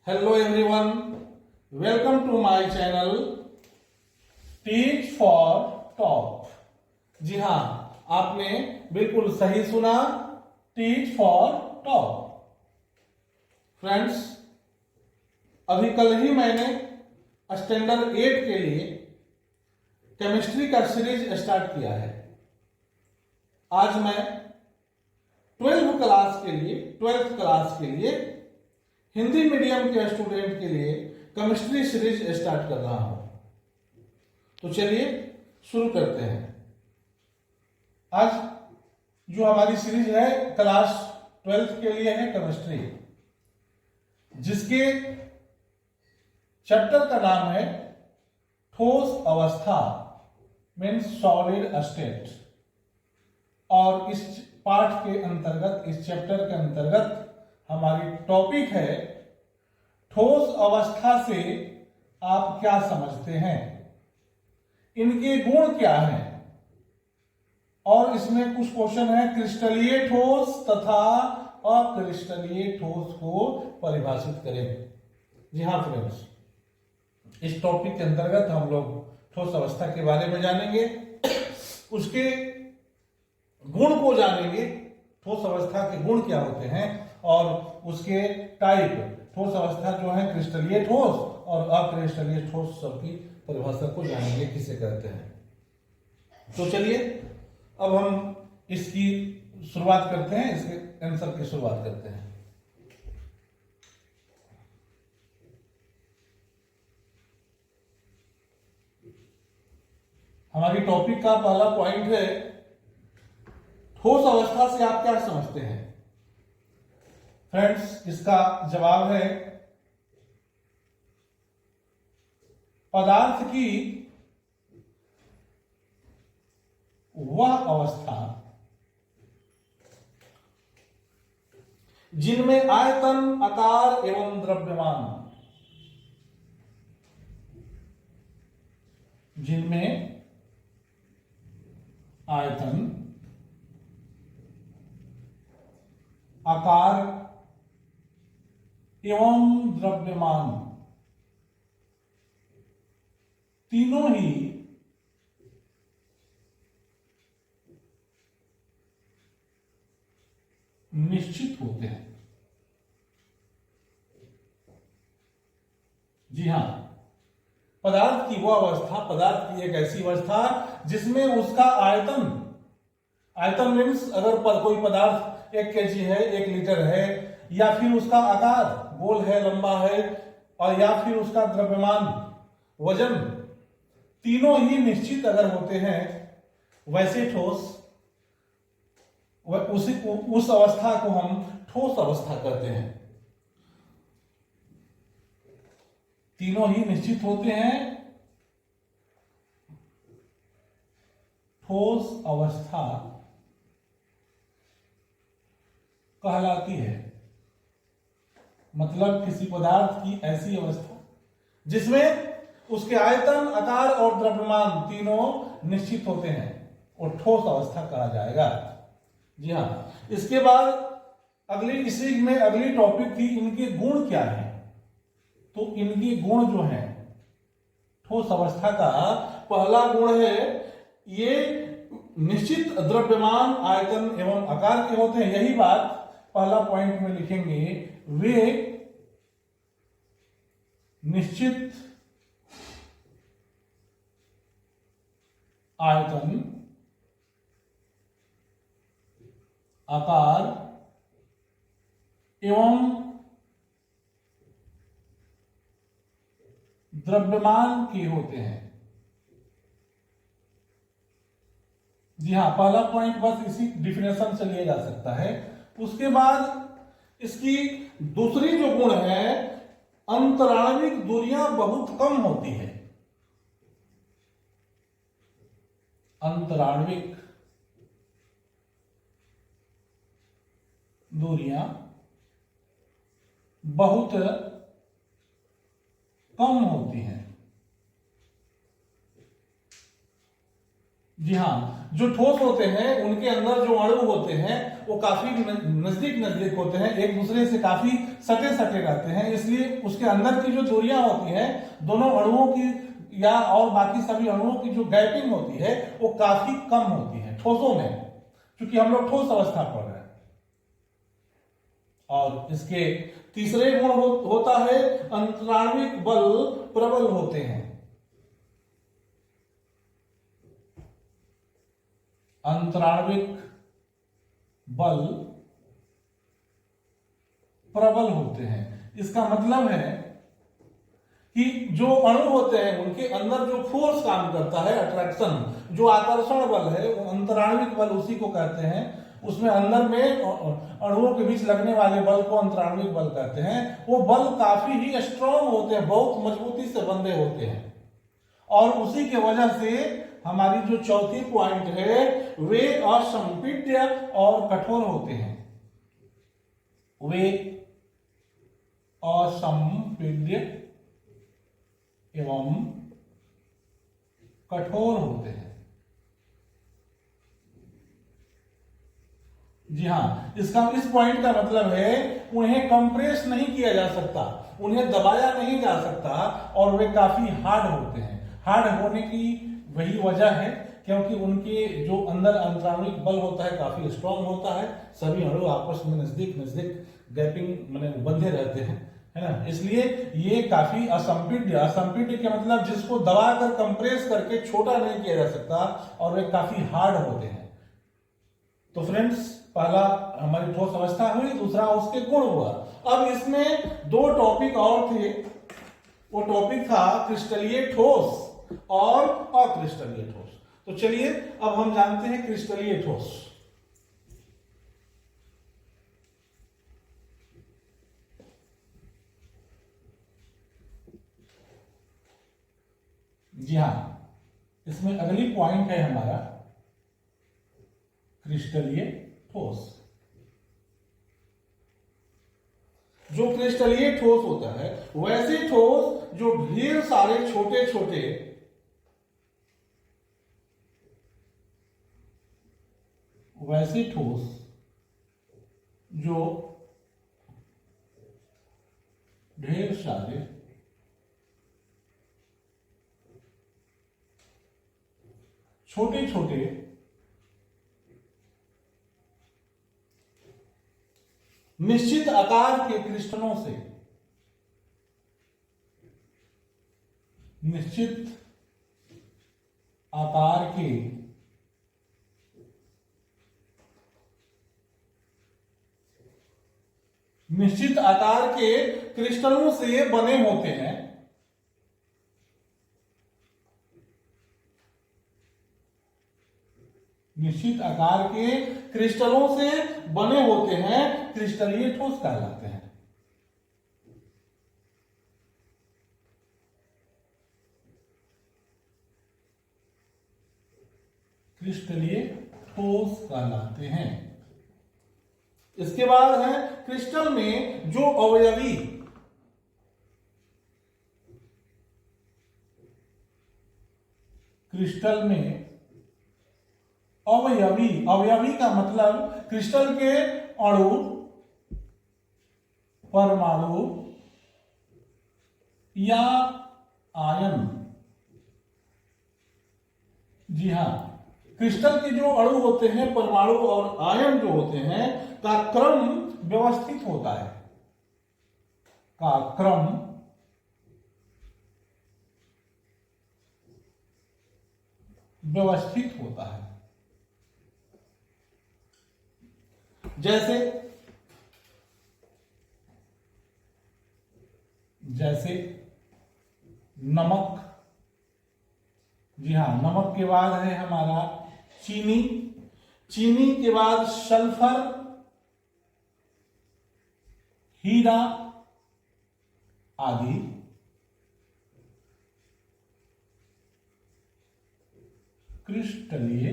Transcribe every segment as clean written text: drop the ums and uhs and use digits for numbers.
Hello everyone, welcome to my channel Teach for Top. जी हाँ, आपने बिल्कुल सही सुना, टीच फॉर टॉप। फ्रेंड्स, अभी कल ही मैंने स्टैंडर्ड 8 के लिए केमिस्ट्री का सीरीज स्टार्ट किया है। आज मैं 12th क्लास के लिए हिंदी मीडियम के स्टूडेंट के लिए केमिस्ट्री सीरीज स्टार्ट कर रहा हूं। तो चलिए शुरू करते हैं। आज जो हमारी सीरीज है क्लास 12th के लिए है केमिस्ट्री, जिसके चैप्टर का नाम है ठोस अवस्था मीन्स सॉलिड स्टेट। और इस पाठ के अंतर्गत, इस चैप्टर के अंतर्गत हमारी टॉपिक है ठोस अवस्था से आप क्या समझते हैं, इनके गुण क्या हैं। और इसमें कुछ क्वेश्चन है क्रिस्टलीय ठोस तथा अक्रिस्टलीय ठोस को परिभाषित करें। जी हाँ फ्रेंड्स, इस टॉपिक के अंतर्गत हम लोग ठोस अवस्था के बारे में जानेंगे, उसके गुण को जानेंगे, ठोस अवस्था के गुण क्या होते हैं और उसके टाइप, ठोस अवस्था जो है क्रिस्टलीय ठोस और अक्रिस्टलीय ठोस सबकी परिभाषा को जानेंगे किसे कहते हैं। तो चलिए अब हम इसकी शुरुआत करते हैं, इसके आंसर की शुरुआत करते हैं। हमारी टॉपिक का पहला पॉइंट है ठोस अवस्था से आप क्या समझते हैं। फ्रेंड्स, इसका जवाब है पदार्थ की वह अवस्था जिनमें आयतन, आकार एवं द्रव्यमान, जिनमें आयतन, आकार एवं द्रव्यमान तीनों ही निश्चित होते हैं। जी हां, पदार्थ की वह अवस्था, पदार्थ की एक ऐसी अवस्था जिसमें उसका आयतन, आयतन मीन्स अगर कोई पदार्थ 1 kg है, 1 लीटर है, या फिर उसका आकार गोल है, लंबा है, और या फिर उसका द्रव्यमान, वजन, तीनों ही निश्चित अगर होते हैं, वैसे ठोस, उस अवस्था को हम ठोस अवस्था कहते हैं। तीनों ही निश्चित होते हैं, ठोस अवस्था कहलाती है। मतलब किसी पदार्थ की ऐसी अवस्था जिसमें उसके आयतन, आकार और द्रव्यमान तीनों निश्चित होते हैं, और ठोस अवस्था कहा जाएगा। जी हाँ, इसके बाद इसी में अगली टॉपिक थी इनके गुण क्या है। तो इनके गुण जो है, ठोस अवस्था का पहला गुण है ये निश्चित द्रव्यमान, आयतन एवं आकार के होते हैं। यही बात पहला पॉइंट में लिखेंगे, वे निश्चित आयतन, आकार एवं द्रव्यमान के होते हैं। जी हाँ, पहला पॉइंट बस इसी डिफिनेशन से लिया जा सकता है। उसके बाद इसकी दूसरी जो गुण है, अंतराणविक दूरियां बहुत कम होती है। अंतराणविक दूरियां बहुत कम होती हैं। जी हाँ, जो ठोस होते हैं उनके अंदर जो अणु होते हैं वो काफी नजदीक नजदीक होते हैं, एक दूसरे से काफी सटे सटे रहते हैं, इसलिए उसके अंदर की जो दूरियां होती है दोनों अणुओं की या और बाकी सभी अणुओं की जो गैपिंग होती है वो काफी कम होती है ठोसों में, क्योंकि हम लोग ठोस अवस्था पढ़ रहे हैं। और इसके तीसरे गुण होता है अंतराण्विक बल प्रबल होते हैं। अंतराण्विक बल प्रबल होते हैं, इसका मतलब है कि जो अणु होते हैं उनके अंदर जो फोर्स काम करता है, अट्रैक्शन, जो आकर्षण बल है, वो अंतराण्विक बल उसी को कहते हैं। उसमें अंदर में अणुओं के बीच लगने वाले बल को अंतराण्विक बल कहते हैं। वो बल काफी ही स्ट्रांग होते हैं, बहुत मजबूती से बंधे होते हैं, और उसी की वजह से हमारी जो चौथी पॉइंट है वे असंपीड्य और कठोर होते हैं। वे असंपीड्य एवं कठोर होते हैं। जी हाँ, इसका इस पॉइंट का मतलब है उन्हें कंप्रेस नहीं किया जा सकता, उन्हें दबाया नहीं जा सकता, और वे काफी हार्ड होते हैं। हार्ड होने की वही वजह है क्योंकि उनके जो अंदर अंतराण्विक बल होता है काफी स्ट्रांग होता है, सभी अणु आपस में नजदीक नजदीक गैपिंग माने बंधे रहते हैं, है ना, इसलिए ये काफी असंपीड्य, असंपीड्य के मतलब जिसको दबाकर कंप्रेस करके छोटा नहीं किया जा सकता, और वे काफी हार्ड होते हैं। तो फ्रेंड्स, पहला हमारी ठोस अवस्था हुई, दूसरा उसके गुण हुआ। अब इसमें दो टॉपिक और थे, वो टॉपिक था क्रिस्टलीय ठोस और अक्रिस्टलीय ठोस। तो चलिए अब हम जानते हैं क्रिस्टलीय ठोस। जी हाँ, इसमें अगली पॉइंट है हमारा क्रिस्टलीय ठोस। जो क्रिस्टलीय ठोस होता है वैसे ठोस जो ढेर सारे छोटे छोटे वैसे ठोस जो ढेर सारे छोटे छोटे निश्चित आकार के क्रिस्टलों से, निश्चित आकार के निश्चित आकार के क्रिस्टलों से बने होते हैं। निश्चित आकार के क्रिस्टलों से बने होते हैं, क्रिस्टलीय ठोस कहलाते हैं। क्रिस्टलीय ठोस कहलाते हैं। इसके बाद है क्रिस्टल में जो अवयवी क्रिस्टल में अवयवी, अवयवी का मतलब क्रिस्टल के अणु, परमाणु या आयन। जी हां, क्रिस्टल के जो अणु होते हैं, परमाणु और आयन जो होते हैं का क्रम व्यवस्थित होता है, का क्रम व्यवस्थित होता है। जैसे जैसे नमक। जी हां, नमक के बाद है हमारा चीनी, चीनी के बाद सल्फर, हीरा आदि। क्रिस्टलीय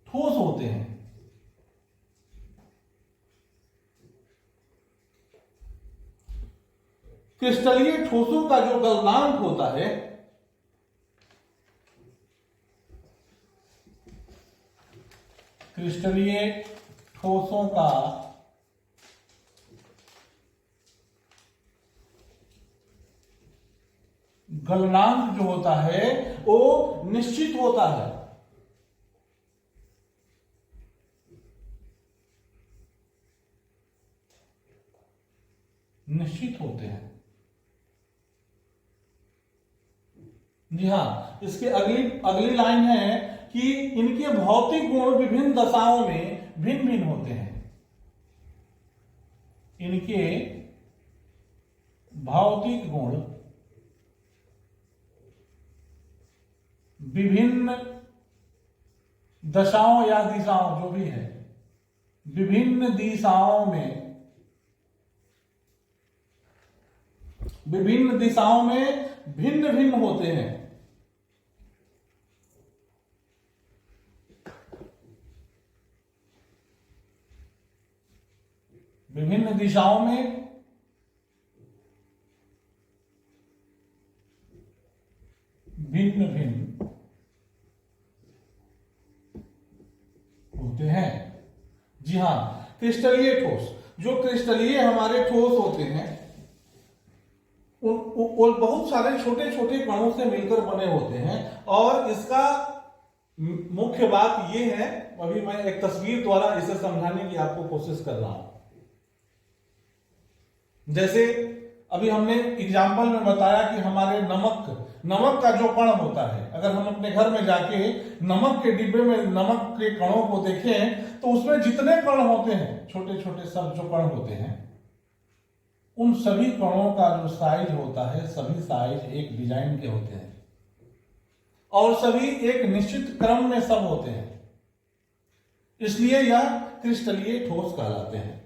ठोस होते हैं। क्रिस्टलीय ठोसों का जो गलनांक होता है क्रिस्टलीय ठोसों का गलनांक जो होता है वो निश्चित होता है। निश्चित होते हैं। जी हाँ, इसके अगली अगली लाइन है कि इनके भौतिक गुण विभिन्न दशाओं में भिन्न भिन्न होते हैं। इनके भौतिक गुण विभिन्न दशाओं या दिशाओं जो भी है, विभिन्न दिशाओं में भिन्न भिन्न होते हैं। विभिन्न दिशाओं में भिन्न भिन्न होते हैं। जी हाँ, क्रिस्टलीय ठोस, जो क्रिस्टलीय हमारे ठोस होते हैं वो बहुत सारे छोटे छोटे कणों से मिलकर बने होते हैं। और इसका मुख्य बात यह है, अभी मैं एक तस्वीर द्वारा इसे समझाने की आपको कोशिश कर रहा हूं। जैसे अभी हमने एग्जाम्पल में बताया कि हमारे नमक का जो कण होता है, अगर हम अपने घर में जाके नमक के डिब्बे में नमक के कणों को देखें तो उसमें जितने कण होते हैं, छोटे छोटे सब जो कण होते हैं, उन सभी कणों का जो साइज होता है, सभी साइज एक डिजाइन के होते हैं और सभी एक निश्चित क्रम में सब होते हैं। इसलिए यह क्रिस्टलीय ठोस कहलाते हैं।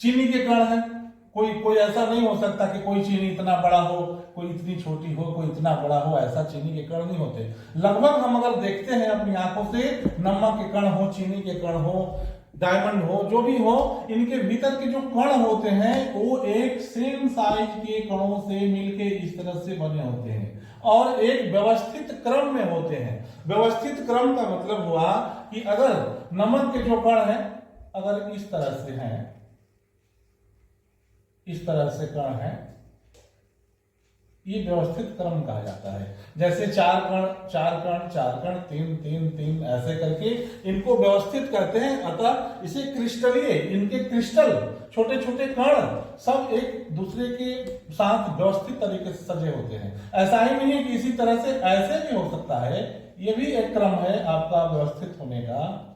चीनी के कण है, कोई ऐसा नहीं हो सकता कि कोई चीनी इतना बड़ा हो, कोई इतनी छोटी हो, कोई इतना बड़ा हो, ऐसा चीनी के कण नहीं होते। लगभग हम अगर देखते हैं अपनी आंखों से, नमक के कण हो, चीनी के कण हो, डायमंड हो, जो भी हो, इनके भीतर के जो कण होते हैं वो एक सेम साइज के कणों से मिलके इस तरह से बने होते हैं और एक व्यवस्थित क्रम में होते हैं। व्यवस्थित क्रम का मतलब हुआ कि अगर नमक के जो कण है, अगर इस तरह से हैं, इस तरह से कण है, ये व्यवस्थित क्रम कहा जाता है। जैसे चार कण, तीन ऐसे करके इनको व्यवस्थित करते हैं। अतः इसे क्रिस्टलीय, इनके क्रिस्टल छोटे छोटे कण सब एक दूसरे के साथ व्यवस्थित तरीके से सजे होते हैं। ऐसा ही नहीं है कि इसी तरह से ऐसे भी हो सकता है, ये भी एक क्रम है आपका व्यवस्थित होने का।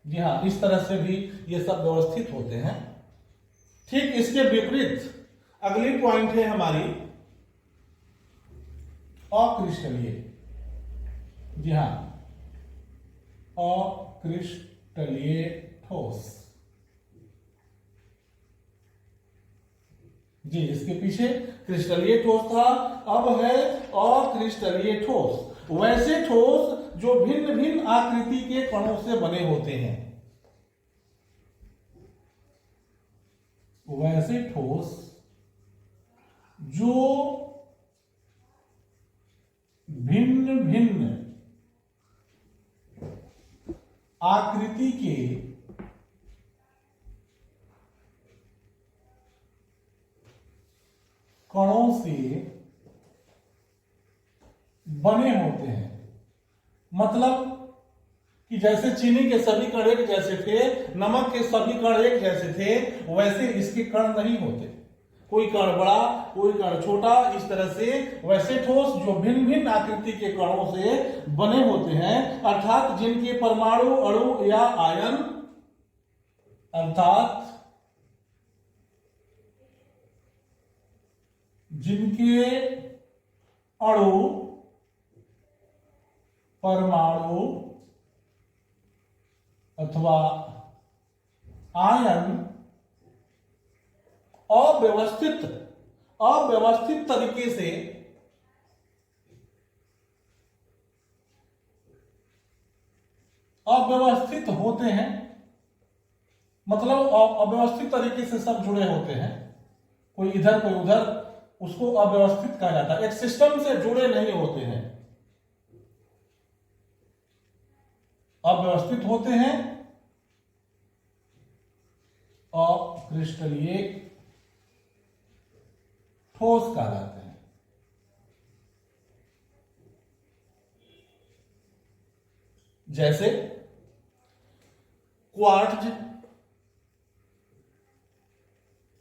जी हाँ, इस तरह से भी ये सब व्यवस्थित होते हैं। ठीक इसके विपरीत अगली पॉइंट है हमारी अक्रिस्टलीय। जी हाँ, अक्रिस्टलीय ठोस। जी, इसके पीछे क्रिस्टलीय ठोस था, अब है अक्रिस्टलीय ठोस। वैसे ठोस जो भिन्न भिन्न आकृति के कणों से बने होते हैं। वैसे ठोस जो भिन्न भिन्न आकृति के कणों से बने होते हैं। मतलब कि जैसे चीनी के सभी कण एक जैसे थे, नमक के सभी कण एक जैसे थे, वैसे इसके कण नहीं होते। कोई कण बड़ा, कोई कण छोटा, इस तरह से वैसे ठोस जो भिन्न भिन्न आकृति के कणों से बने होते हैं, अर्थात जिनके परमाणु, अणु या आयन, अर्थात जिनके अणु, परमाणु अथवा आयन अव्यवस्थित तरीके से अव्यवस्थित होते हैं। मतलब अव्यवस्थित तरीके से सब जुड़े होते हैं, कोई इधर कोई उधर, उसको अव्यवस्थित कहा जाता है। एक सिस्टम से जुड़े नहीं होते हैं। अव्यवस्थित होते हैं, अक्रिस्टलीय ठोस कहलाते हैं। जैसे क्वार्ट्ज,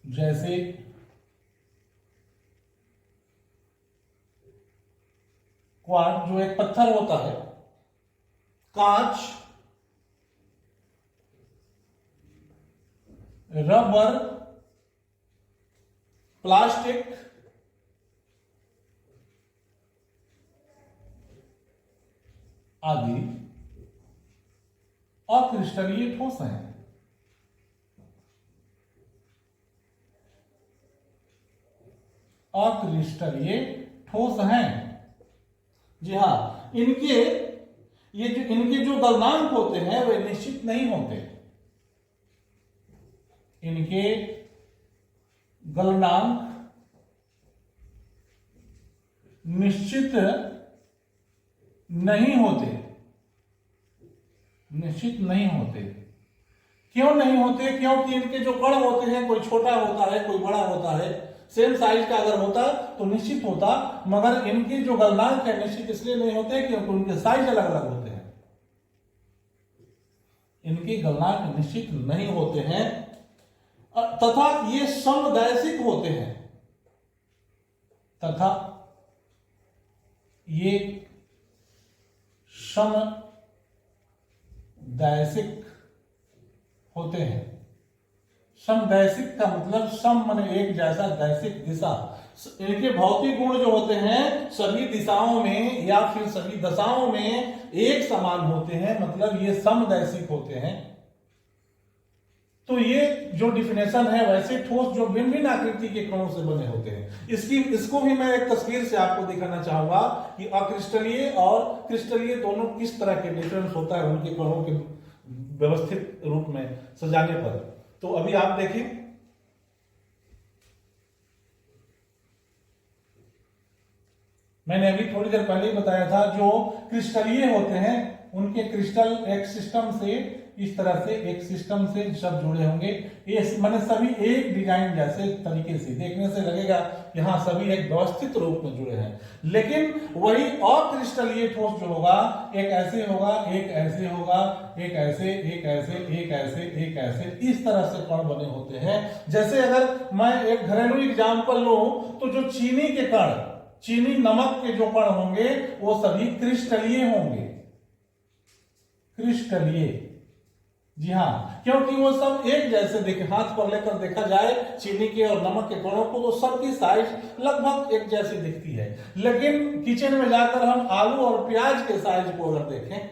जैसे क्वार्ट्ज जो एक पत्थर होता है, कांच, रबर, प्लास्टिक, आदि अक्रिस्टलीय ठोस हैं। अक्रिस्टलीय ठोस हैं। जी हां, इनके जो गलनांक होते हैं वे निश्चित नहीं होते। इनके गलनांक निश्चित नहीं होते। निश्चित नहीं होते। क्यों नहीं होते? क्योंकि इनके जो कण होते हैं, कोई छोटा होता है, कोई बड़ा होता है। सेम साइज का अगर होता तो निश्चित होता, मगर इनके जो गलनांक है निश्चित इसलिए नहीं होते क्योंकि उनके साइज अलग अलग होते हैं। इनके गलनांक निश्चित नहीं होते हैं तथा ये समदैशिक होते हैं। तथा ये समदैशिक होते हैं। समदैशिक का मतलब सम माने एक जैसा, दैशिक दिशा। इनके भौतिक गुण जो होते हैं सभी दिशाओं में या फिर सभी दशाओं में एक समान होते हैं, मतलब ये समदैशिक होते हैं। तो ये जो डिफिनेशन है, वैसे ठोस जो भिन्न भिन्न आकृति के कणों से बने होते हैं। इसको भी मैं एक तस्वीर से आपको दिखाना चाहूंगा कि अक्रिस्टलीय और क्रिस्टलीय दोनों किस तरह के डिफरेंस होता है उनके कणों के व्यवस्थित रूप में सजाने पर। तो अभी आप देखिए, मैंने अभी थोड़ी देर पहले ही बताया था, जो क्रिस्टलीय होते हैं उनके क्रिस्टल एक सिस्टम से, इस तरह से एक सिस्टम से सब जुड़े होंगे। ये माने सभी एक डिजाइन जैसे तरीके से, देखने से लगेगा कि हाँ सभी एक व्यवस्थित रूप में जुड़े हैं। लेकिन वही अक्रिस्टलीय ठोस जो होगा, एक ऐसे होगा, एक ऐसे होगा, एक ऐसे, एक ऐसे, एक ऐसे, एक ऐसे, इस तरह से कण बने होते हैं। जैसे अगर मैं एक घरेलू एग्जाम्पल लूं तो जो चीनी के कण, चीनी नमक के जो कण होंगे वो सभी क्रिस्टलीय होंगे। क्रिस्टलीय, जी हाँ, क्योंकि वो सब एक जैसे देखे, हाथ पर लेकर देखा जाए चीनी के और नमक के कणों को तो सबकी साइज लगभग एक जैसी दिखती है। लेकिन किचन में जाकर हम आलू और प्याज के साइज को अगर देखें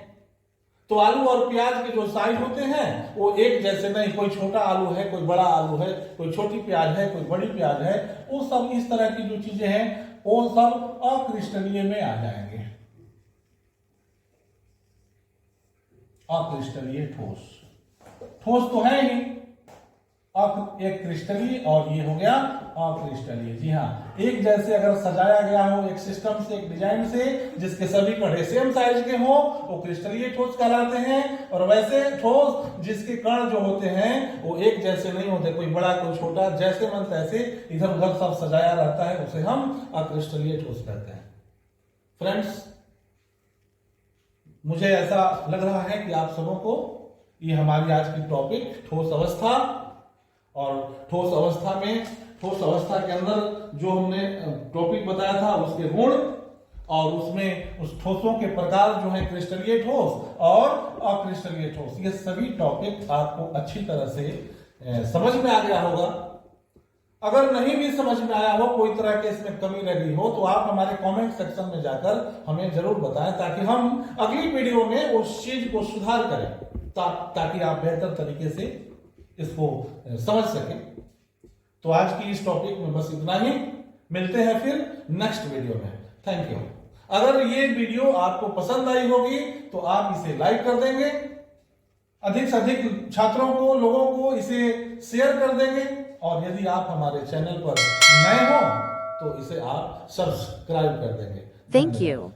तो आलू और प्याज के जो साइज होते हैं वो एक जैसे नहीं, कोई छोटा आलू है, कोई बड़ा आलू है, कोई छोटी प्याज है, कोई बड़ी प्याज है। वो सब इस तरह की जो चीजें हैं वो सब अक्रिस्टलीय में आ जाएंगे। अक्रिस्टलीय ठोस, ठोस तो है ही, एक क्रिस्टलीय और ये हो गया अक्रिस्टलीय। जी हाँ, एक जैसे अगर सजाया गया हो एक सिस्टम से, एक डिजाइन से, जिसके सभी कण सेम साइज के हो, वो क्रिस्टलीय ठोस कहलाते हैं। और वैसे ठोस जिसके कण जो होते हैं वो एक जैसे नहीं होते, कोई बड़ा कोई छोटा, जैसे मन तैसे इधर उधर सब सजाया रहता है, उसे हम अक्रिस्टलीय ठोस कहते हैं। फ्रेंड्स, मुझे ऐसा लग रहा है कि आप सबों को ये हमारी आज की टॉपिक ठोस अवस्था, और ठोस अवस्था में, ठोस अवस्था के अंदर जो हमने टॉपिक बताया था उसके गुण, और उसमें उस ठोसों के प्रकार जो है क्रिस्टलीय ठोस और अक्रिस्टलीय ठोस, ये सभी टॉपिक आपको अच्छी तरह से समझ में आ गया होगा। अगर नहीं भी समझ में आया हो, कोई तरह के इसमें कमी रह गई हो, तो आप हमारे कमेंट सेक्शन में जाकर हमें जरूर बताएं, ताकि हम अगली वीडियो में उस चीज को सुधार करें, ताकि आप बेहतर तरीके से इसको समझ सकें। तो आज की इस टॉपिक में बस इतना ही, मिलते हैं फिर नेक्स्ट वीडियो में। Thank you. अगर ये वीडियो आपको पसंद आई होगी तो आप इसे लाइक कर देंगे, अधिक से अधिक छात्रों को, लोगों को इसे शेयर कर देंगे, और यदि आप हमारे चैनल पर नए हो तो इसे आप सब्सक्राइब कर देंगे। Thank you.